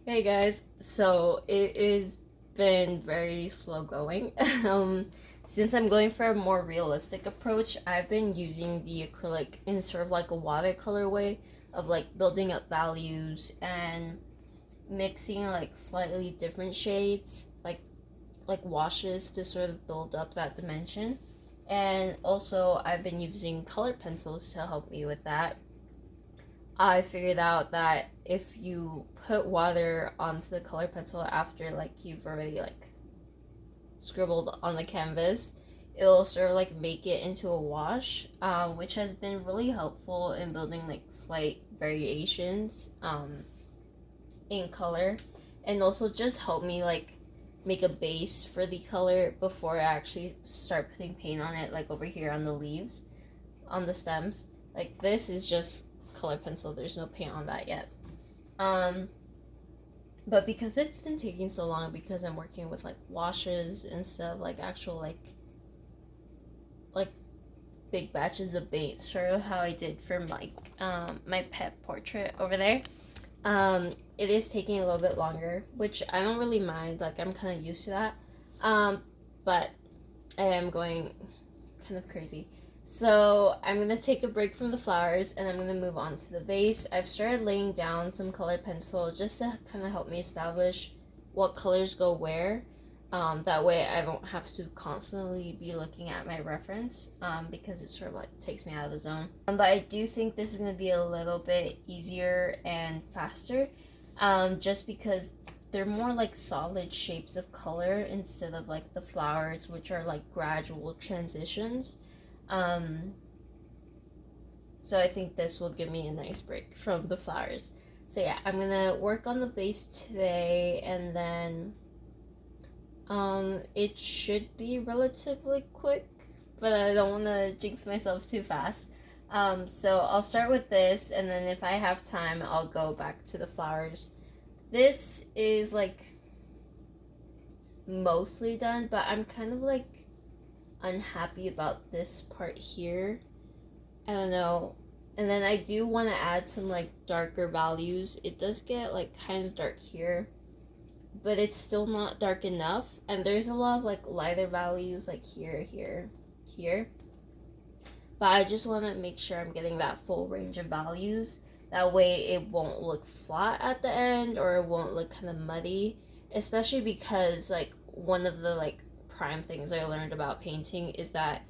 Hey guys, so it has been very slow going. Since I'm going for a more realistic approach, I've been using the acrylic in sort of like a watercolor way of like building up values and mixing like slightly different shades, like washes to sort of build up that dimension. And also I've been using colored pencils to help me with that. I figured out that if you put water onto the color pencil after like you've already like scribbled on the canvas, it'll sort of like make it into a wash, which has been really helpful in building like slight variations in color, and also just help me like make a base for the color before I actually start putting paint on it, like over here on the leaves, on the stems. Like this is just color pencil, there's no paint on that yet. Um, but because it's been taking so long, because I'm working with like washes instead of like actual like big batches of paint, sort of how I did for my pet portrait over there. It is taking a little bit longer, which I don't really mind. Like I'm kind of used to that. But I am going kind of crazy. So I'm gonna take a break from the flowers and I'm gonna move on to the vase. I've started laying down some colored pencil just to kind of help me establish what colors go where. That way I don't have to constantly be looking at my reference, because it sort of like takes me out of the zone. But I do think this is gonna be a little bit easier and faster, just because they're more like solid shapes of color instead of like the flowers, which are like gradual transitions. Um, so I think this will give me a nice break from the flowers. So yeah, I'm gonna work on the vase today, and then it should be relatively quick, but I don't want to jinx myself too fast. So I'll start with this, and then if I have time, I'll go back to the flowers. This is like mostly done, but I'm kind of like unhappy about this part here. I don't know. And then I do want to add some like darker values. It does get like kind of dark here, but it's still not dark enough. And there's a lot of like lighter values like here, here, here. But I just want to make sure I'm getting that full range of values. That way it won't look flat at the end, or it won't look kind of muddy. Especially because like one of the like prime things I learned about painting is that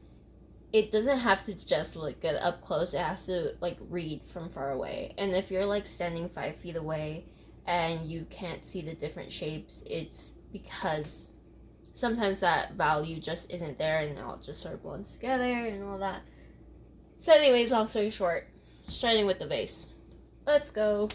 it doesn't have to just look good up close. It has to like read from far away. And if you're like standing 5 feet away and you can't see the different shapes, it's because sometimes that value just isn't there, and it all just sort of blends together and all that. So anyways, long story short, starting with the vase. Let's go.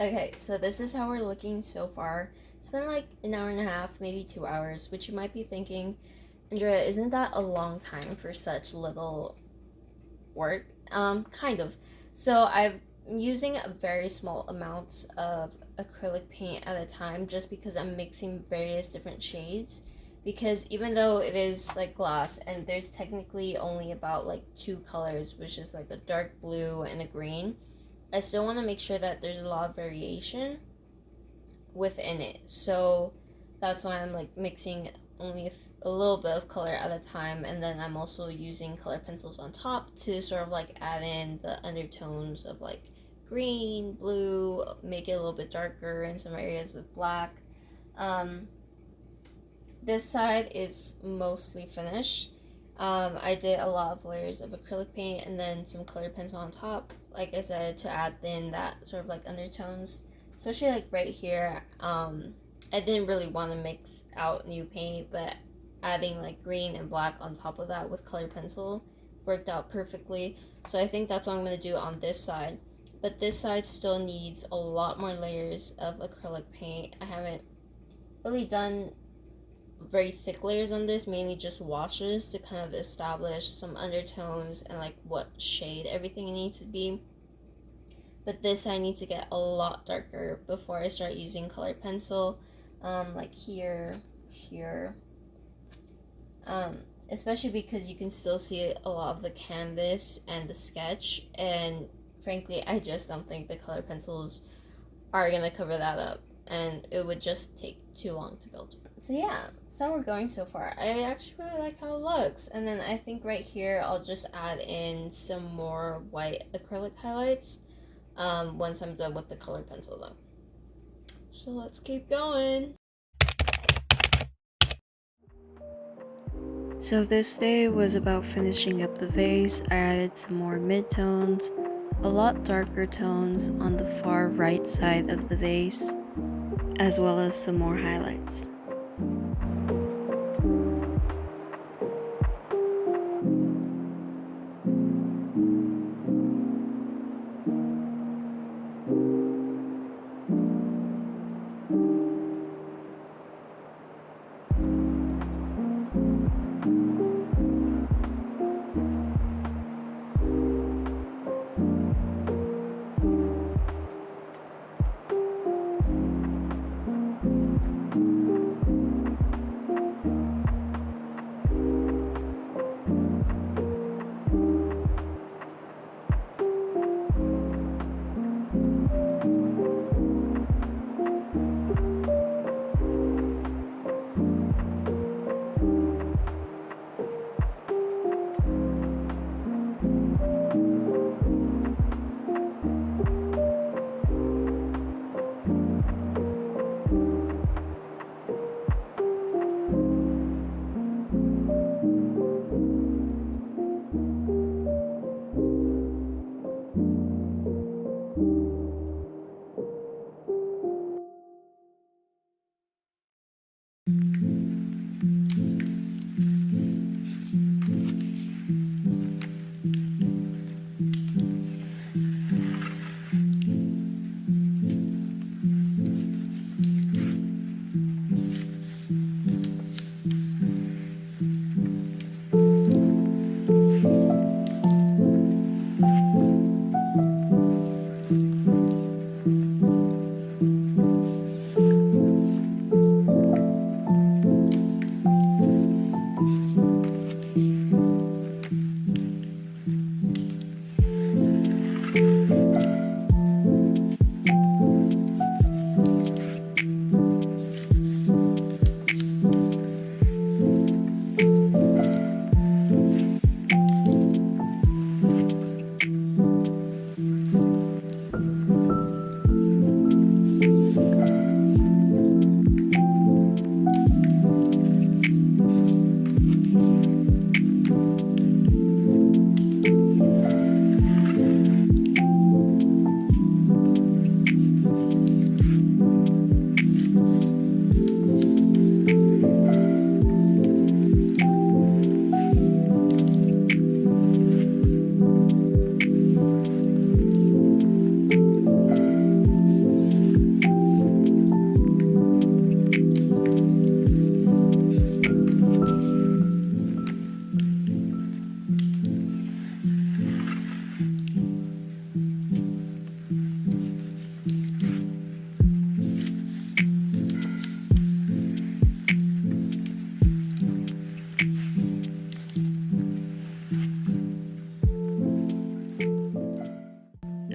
Okay, so this is how we're looking so far. It's been like an hour and a half, maybe 2 hours, which you might be thinking, Andrea, isn't that a long time for such little work? Kind of. So I'm using a very small amounts of acrylic paint at a time just because I'm mixing various different shades. Because even though it is like glass and there's technically only about like two colors, which is like a dark blue and a green, I still want to make sure that there's a lot of variation within it. So that's why I'm like mixing only a little bit of color at a time, and then I'm also using color pencils on top to sort of like add in the undertones of like green, blue, make it a little bit darker in some areas with black. Um, this side is mostly finished. I did a lot of layers of acrylic paint and then some color pencil on top, like I said, to add in that sort of like undertones, especially like right here. I didn't really want to mix out new paint, but adding like green and black on top of that with color pencil worked out perfectly. So I think that's what I'm going to do on this side. But this side still needs a lot more layers of acrylic paint. I haven't really done very thick layers on this, mainly just washes to kind of establish some undertones and like what shade everything needs to be. But this I need to get a lot darker before I start using color pencil, like here, especially because you can still see a lot of the canvas and the sketch, and frankly I just don't think the color pencils are gonna cover that up, and it would just take too long to build. So yeah, so we're going so far. I actually really like how it looks. And then I think right here I'll just add in some more white acrylic highlights once I'm done with the color pencil though. So let's keep going. So this day was about finishing up the vase. I added some more midtones, a lot darker tones on the far right side of the vase, as well as some more highlights.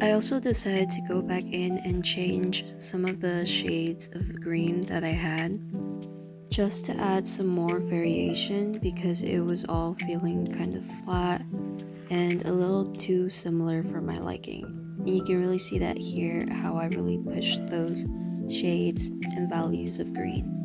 I also decided to go back in and change some of the shades of green that I had just to add some more variation because it was all feeling kind of flat and a little too similar for my liking. And you can really see that here how I really pushed those shades and values of green.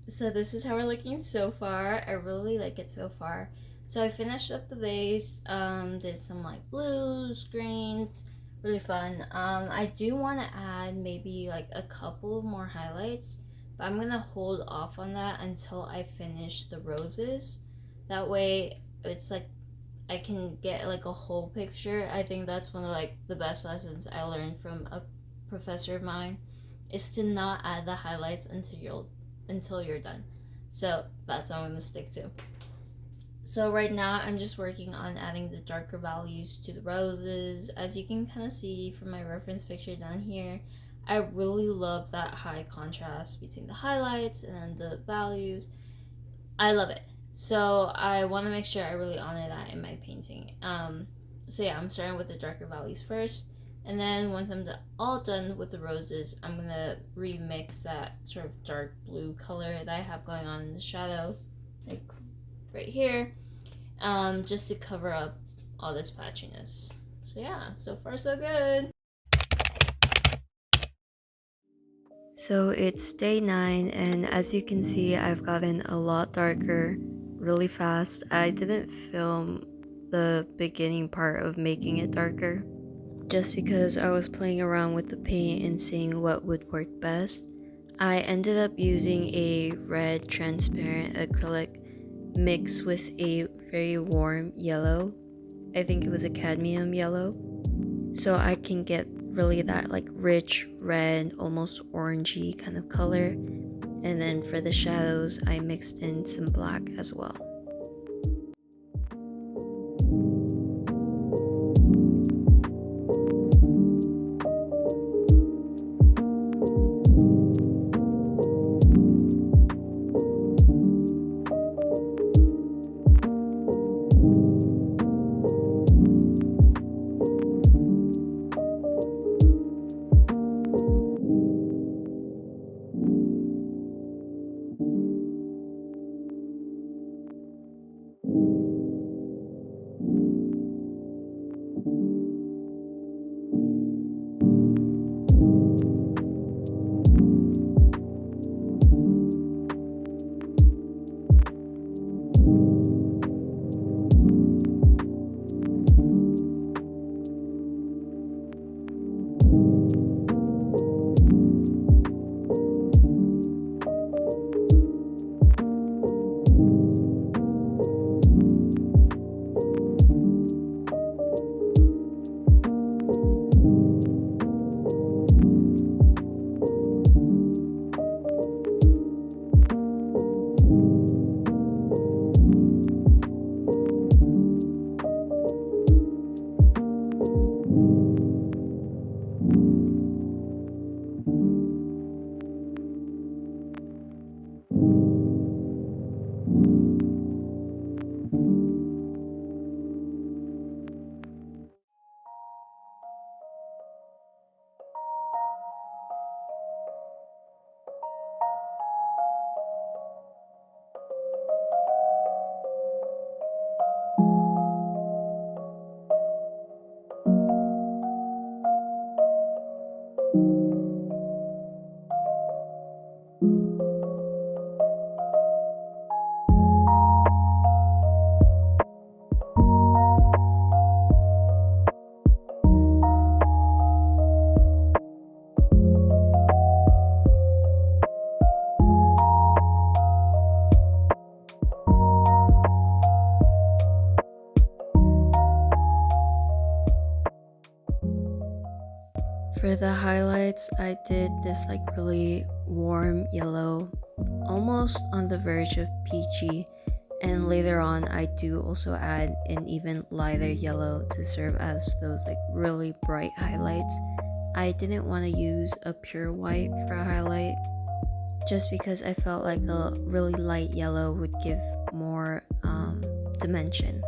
So this is how we're looking so far. I really like it so far. So I finished up the vase, did some like blues, greens, really fun. I do want to add maybe like a couple more highlights, but I'm gonna hold off on that until I finish the roses. That way, it's like I can get like a whole picture. I think that's one of like the best lessons I learned from a professor of mine, is to not add the highlights until you're done. So that's what I'm gonna stick to. So right now I'm just working on adding the darker values to the roses. As you can kind of see from my reference picture down here, I really love that high contrast between the highlights and the values. I love it. So I want to make sure I really honor that in my painting. So yeah, I'm starting with the darker values first. And then once I'm all done with the roses, I'm going to remix that sort of dark blue color that I have going on in the shadow, like right here, just to cover up all this patchiness. So yeah, so far so good. So it's day 9, and as you can see, I've gotten a lot darker really fast. I didn't film the beginning part of making it darker just because I was playing around with the paint and seeing what would work best. I ended up using a red transparent acrylic mixed with a very warm yellow. I think it was a cadmium yellow. So I can get really that like rich red, almost orangey kind of color. And then for the shadows, I mixed in some black as well. For the highlights, I did this like really warm yellow, almost on the verge of peachy, and later on I do also add an even lighter yellow to serve as those like really bright highlights. I didn't want to use a pure white for a highlight just because I felt like a really light yellow would give more dimension.